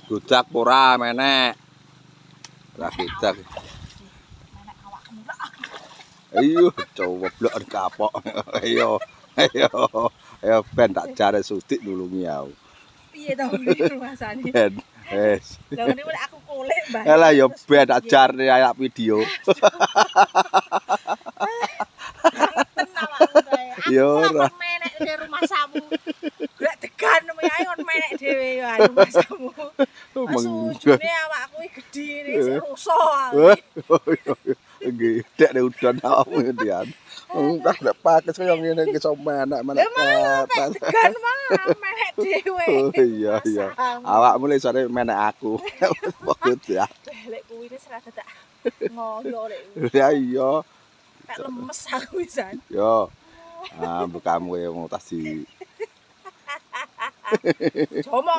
Gudak ora menek. Ora gudak. Menek awakmu lah. Ayo coba blok kapok. Ayo. Ayo ben tak jare sudik nulungi aku. Piye to rumasane? Ben. Wes. Lah ngene aku kulik, Mbah. Alah ya ben tak jare ayak video. Ya ora. Menek di rumah samu. Gak tegan ae kon menek dhewe ya rumah samu. Sujune awakku iki gedhe sik rusak. Nggih, dek udan awakmu ndian. Tak nek pakes kaya ngene iki iso menek kapan. Tegan mah menek dhewe. Oh iya. Awakmu lek sare menek aku. Fokus ya. Lek kuwi wis rada tak ngoyo lek. Ya iya. Tak lemes aku wisan. Yo. Ah, bukamu yang mau tas di. Jomo